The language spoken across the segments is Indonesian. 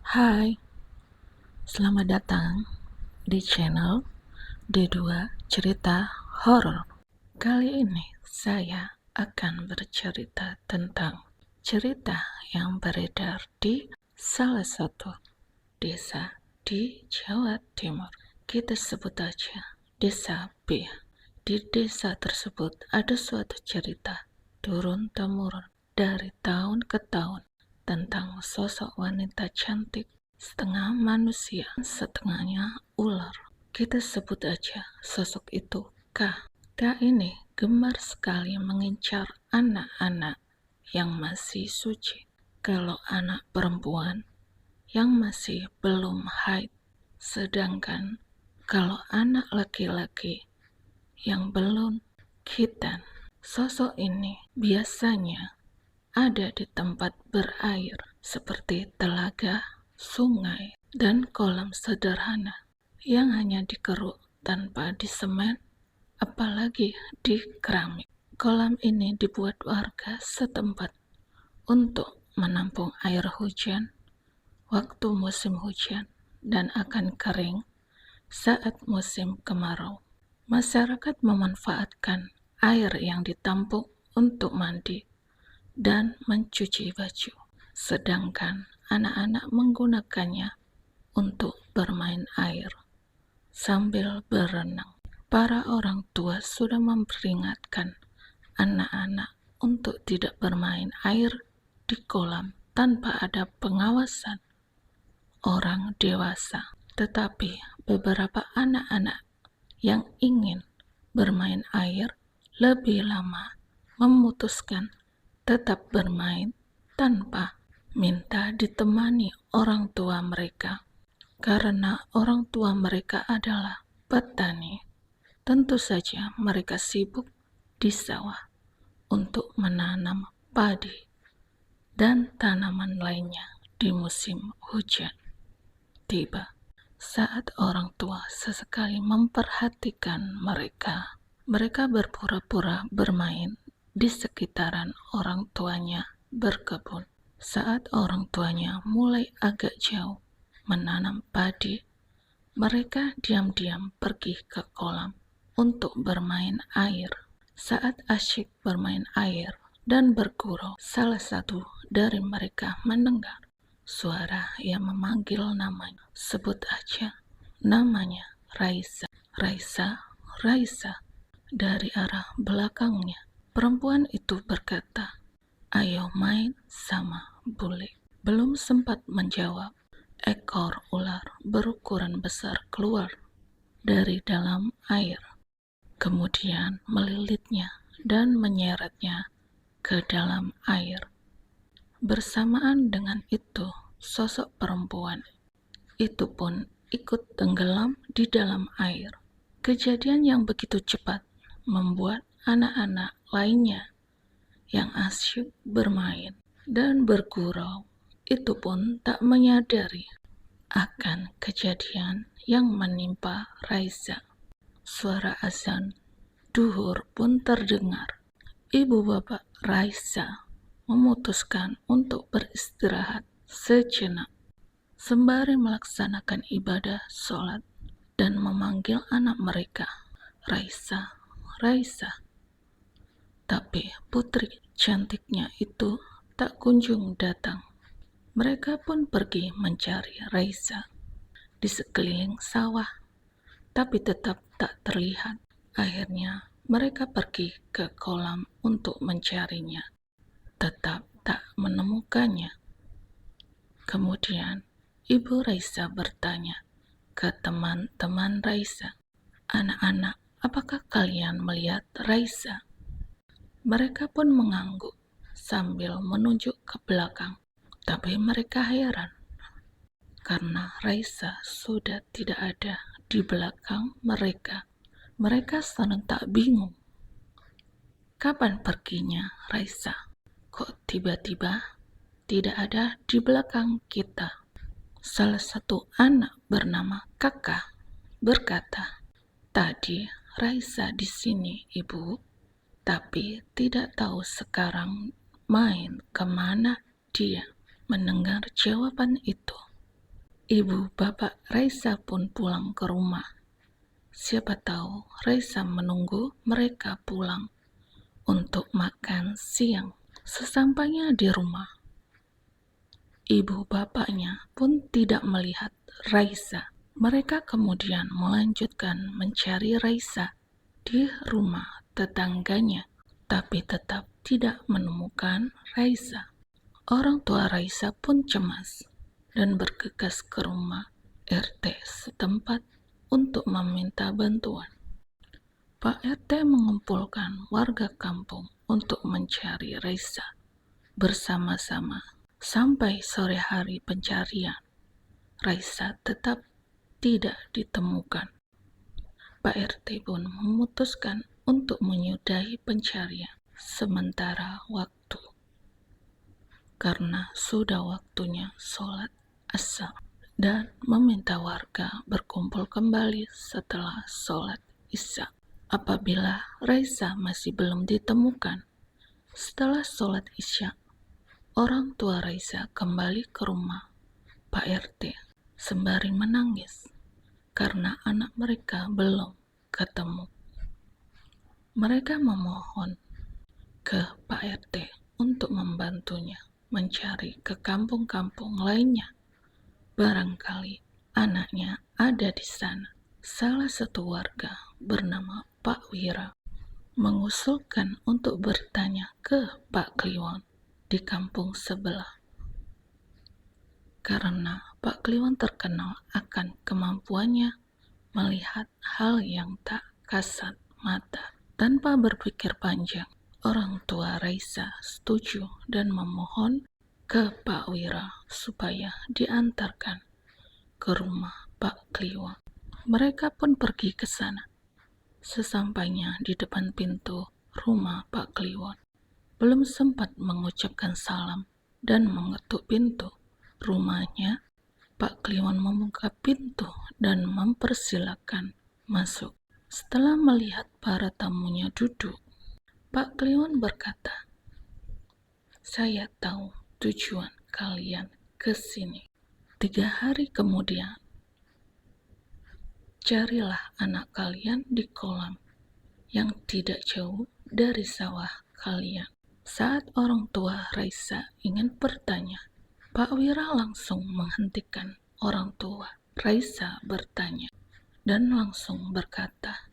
Hai, selamat datang di channel D2 Cerita Horor. Kali ini saya akan bercerita tentang cerita yang beredar di salah satu desa di Jawa Timur. Kita sebut aja Desa B. Di desa tersebut ada suatu cerita turun-temurun dari tahun ke tahun tentang sosok wanita cantik, setengah manusia, setengahnya ular. Kita sebut aja sosok itu K. K ini gemar sekali mengincar anak-anak yang masih suci. Kalau anak perempuan yang masih belum haid, sedangkan kalau anak laki-laki yang belum khitan. Sosok ini biasanya ada di tempat berair seperti telaga, sungai, dan kolam sederhana yang hanya dikeruk tanpa disemen, apalagi di keramik. Kolam ini dibuat warga setempat untuk menampung air hujan waktu musim hujan dan akan kering saat musim kemarau. Masyarakat memanfaatkan air yang ditampung untuk mandi dan mencuci baju, sedangkan anak-anak menggunakannya untuk bermain air sambil berenang. Para orang tua sudah memperingatkan anak-anak untuk tidak bermain air di kolam tanpa ada pengawasan orang dewasa. Tetapi beberapa anak-anak yang ingin bermain air lebih lama memutuskan tetap bermain tanpa minta ditemani orang tua mereka. Karena orang tua mereka adalah petani, tentu saja mereka sibuk di sawah untuk menanam padi dan tanaman lainnya di musim hujan. Tiba saat orang tua sesekali memperhatikan mereka. Mereka berpura-pura bermain di sekitaran orang tuanya berkebun. Saat orang tuanya mulai agak jauh menanam padi, mereka diam-diam pergi ke kolam untuk bermain air. Saat asyik bermain air dan bergurau, salah satu dari mereka mendengar suara yang memanggil namanya. Sebut aja namanya Raisa. Raisa, Raisa. Dari arah belakangnya, perempuan itu berkata, "Ayo main sama bule." Belum sempat menjawab, ekor ular berukuran besar keluar dari dalam air, kemudian melilitnya dan menyeretnya ke dalam air. Bersamaan dengan itu, sosok perempuan itu pun ikut tenggelam di dalam air. Kejadian yang begitu cepat membuat anak-anak lainnya yang asyik bermain dan bergurau itu pun tak menyadari akan kejadian yang menimpa Raisa. Suara azan duhur pun terdengar. Ibu bapak Raisa memutuskan untuk beristirahat sejenak sembari melaksanakan ibadah sholat dan memanggil anak mereka, "Raisa, Raisa." Tapi putri cantiknya itu tak kunjung datang. Mereka pun pergi mencari Raisa di sekeliling sawah, tapi tetap tak terlihat. Akhirnya mereka pergi ke kolam untuk mencarinya, tetap tak menemukannya. Kemudian ibu Raisa bertanya ke teman-teman Raisa, "Anak-anak, apakah kalian melihat Raisa?" Mereka pun mengangguk sambil menunjuk ke belakang. Tapi mereka heran karena Raisa sudah tidak ada di belakang mereka. Mereka serentak bingung. Kapan perginya Raisa? Kok tiba-tiba tidak ada di belakang kita? Salah satu anak bernama Kakak berkata, "Tadi Raisa di sini, Ibu, tapi tidak tahu sekarang main kemana dia." Mendengar jawaban itu, Ibu bapak Raisa pun pulang ke rumah. Siapa tahu Raisa menunggu mereka pulang untuk makan siang. Sesampainya di rumah, ibu bapaknya pun tidak melihat Raisa. Mereka kemudian melanjutkan mencari Raisa di rumah tetangganya, tapi tetap tidak menemukan Raisa. Orang tua Raisa pun cemas dan bergegas ke rumah RT setempat untuk meminta bantuan. Pak RT mengumpulkan warga kampung untuk mencari Raisa bersama-sama. Sampai sore hari pencarian, Raisa tetap tidak ditemukan. Pak RT pun memutuskan untuk menyudahi pencarian sementara waktu, karena sudah waktunya sholat asar, dan meminta warga berkumpul kembali setelah sholat isya. Apabila Raisa masih belum ditemukan, setelah sholat isya, orang tua Raisa kembali ke rumah Pak RT sembari menangis karena anak mereka belum ketemu. Mereka memohon ke Pak RT untuk membantunya mencari ke kampung-kampung lainnya. Barangkali anaknya ada di sana. Salah satu warga bernama Pak Wira mengusulkan untuk bertanya ke Pak Kliwon di kampung sebelah, karena Pak Kliwon terkenal akan kemampuannya melihat hal yang tak kasat mata. Tanpa berpikir panjang, orang tua Raisa setuju dan memohon ke Pak Wira supaya diantarkan ke rumah Pak Kliwon. Mereka pun pergi ke sana. Sesampainya di depan pintu rumah Pak Kliwon, belum sempat mengucapkan salam dan mengetuk pintu rumahnya, Pak Kliwon membuka pintu dan mempersilahkan masuk. Setelah melihat para tamunya duduk, Pak Kliwon berkata, "Saya tahu tujuan kalian ke sini. 3 hari kemudian, carilah anak kalian di kolam yang tidak jauh dari sawah kalian." Saat orang tua Raisa ingin bertanya, Pak Wira langsung menghentikan orang tua Raisa bertanya dan langsung berkata,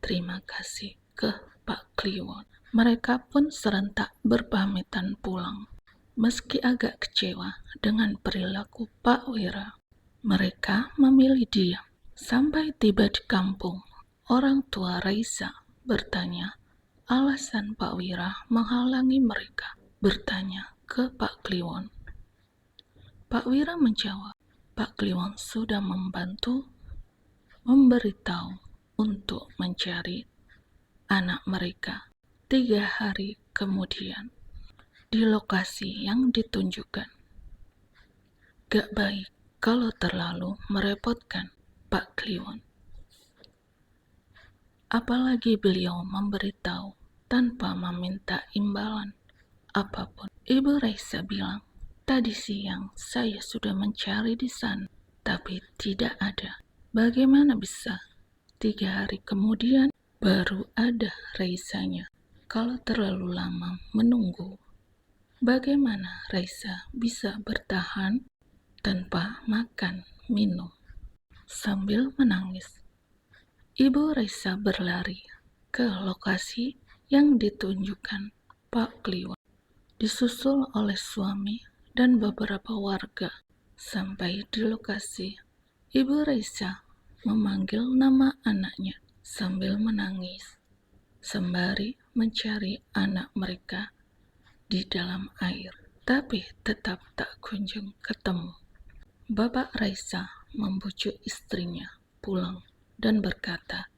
"Terima kasih," ke Pak Kliwon. Mereka pun serentak berpamitan pulang. Meski agak kecewa dengan perilaku Pak Wira, mereka memilih diam. Sampai tiba di kampung, orang tua Raisa bertanya alasan Pak Wira menghalangi mereka bertanya ke Pak Kliwon. Pak Wira menjawab, Pak Kliwon sudah membantu memberitahu untuk mencari anak mereka 3 hari kemudian di lokasi yang ditunjukkan. Gak baik kalau terlalu merepotkan Pak Kliwon. Apalagi beliau memberitahu tanpa meminta imbalan apapun. Ibu Raisa bilang, "Tadi siang saya sudah mencari di sana, tapi tidak ada. Bagaimana bisa 3 hari kemudian baru ada Raisanya? Kalau terlalu lama menunggu, bagaimana Raisa bisa bertahan tanpa makan minum?" Sambil menangis, Ibu Raisa berlari ke lokasi yang ditunjukkan Pak Kliwon, disusul oleh suami dan beberapa warga. Sampai di lokasi, Ibu Raisa memanggil nama anaknya sambil menangis, sembari mencari anak mereka di dalam air, tapi tetap tak kunjung ketemu. Bapak Raisa membujuk istrinya pulang dan berkata,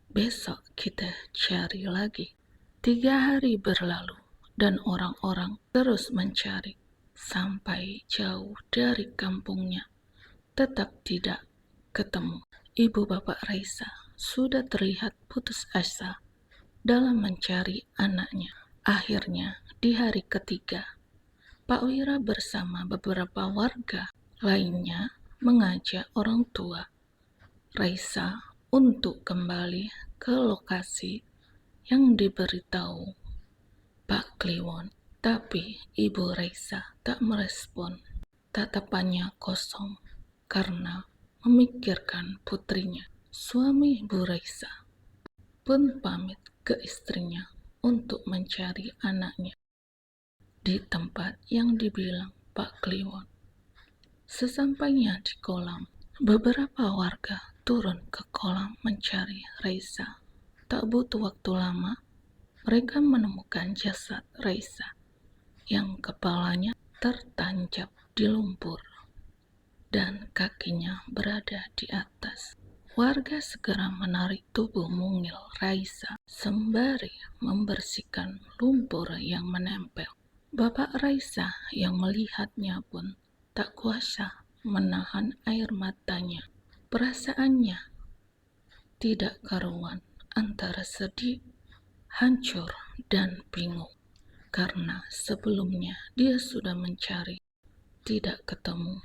"Besok kita cari lagi." 3 hari berlalu dan orang-orang terus mencari sampai jauh dari kampungnya, tetap tidak ketemu. Ibu bapak Raisa sudah terlihat putus asa dalam mencari anaknya. Akhirnya di hari ketiga, Pak Wira bersama beberapa warga lainnya mengajak orang tua Raisa untuk kembali ke lokasi yang diberitahu Pak Kliwon. Tapi Ibu Raisa tak merespon. Tatapannya kosong karena memikirkan putrinya. Suami Ibu Raisa pun pamit ke istrinya untuk mencari anaknya di tempat yang dibilang Pak Kliwon. Sesampainya di kolam, beberapa warga turun ke kolam mencari Raisa. Tak butuh waktu lama, mereka menemukan jasad Raisa yang kepalanya tertancap di lumpur dan kakinya berada di atas. Warga segera menarik tubuh mungil Raisa sembari membersihkan lumpur yang menempel. Bapak Raisa yang melihatnya pun tak kuasa menahan air matanya. Perasaannya tidak karuan antara sedih, hancur, dan bingung. Karena sebelumnya dia sudah mencari, tidak ketemu.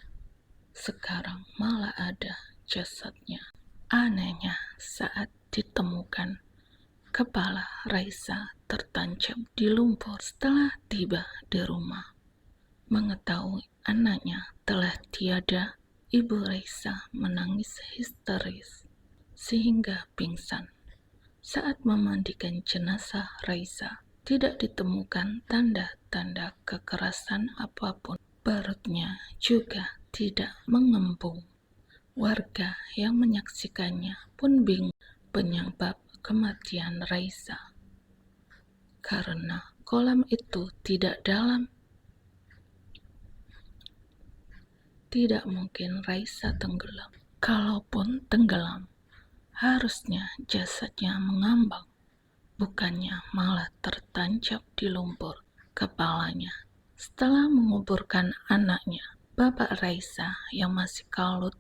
Sekarang malah ada jasadnya. Anehnya saat ditemukan, kepala Raisa tertancap di lumpur. Setelah tiba di rumah, mengetahui anaknya telah tiada, Ibu Raisa menangis histeris sehingga pingsan. Saat memandikan jenazah Raisa, tidak ditemukan tanda-tanda kekerasan apapun. Perutnya juga tidak mengembung. Warga yang menyaksikannya pun bingung penyebab kematian Raisa. Karena kolam itu tidak dalam, tidak mungkin Raisa tenggelam. Kalaupun tenggelam, harusnya jasadnya mengambang, bukannya malah tertancap di lumpur kepalanya. Setelah menguburkan anaknya, Bapak Raisa yang masih kalut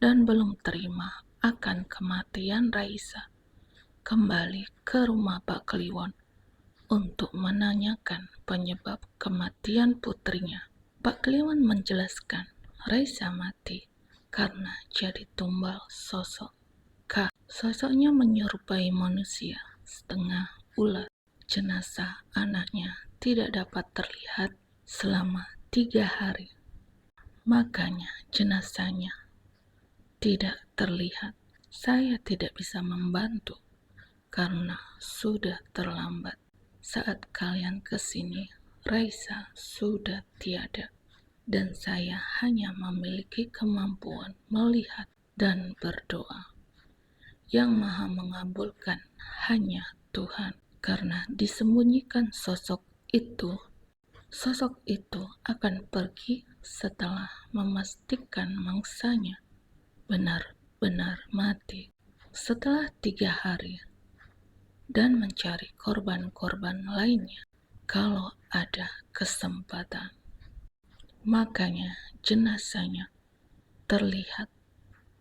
dan belum terima akan kematian Raisa kembali ke rumah Pak Kliwon untuk menanyakan penyebab kematian putrinya. Pak Kliwon menjelaskan Raisa mati karena jadi tumbal sosok K. Sosoknya menyerupai manusia, setengah ular. Jenazah anaknya tidak dapat terlihat selama 3 hari. Makanya jenazahnya tidak terlihat. Saya tidak bisa membantu karena sudah terlambat. Saat kalian kesini, Raisa sudah tiada. Dan saya hanya memiliki kemampuan melihat dan berdoa. Yang Maha mengabulkan hanya Tuhan, karena disembunyikan sosok itu akan pergi setelah memastikan mangsanya benar-benar mati. Setelah 3 hari dan mencari korban-korban lainnya kalau ada kesempatan. Makanya jenazahnya terlihat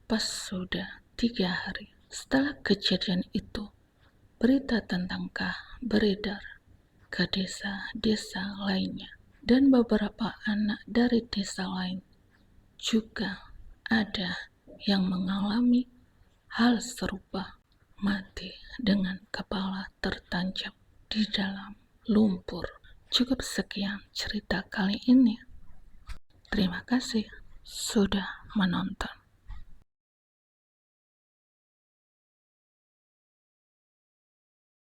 pas sudah 3 hari. Setelah kejadian itu, berita tentang K beredar ke desa-desa lainnya. Dan beberapa anak dari desa lain juga ada yang mengalami hal serupa, mati dengan kepala tertancap di dalam lumpur. Cukup sekian cerita kali ini. Terima kasih sudah menonton.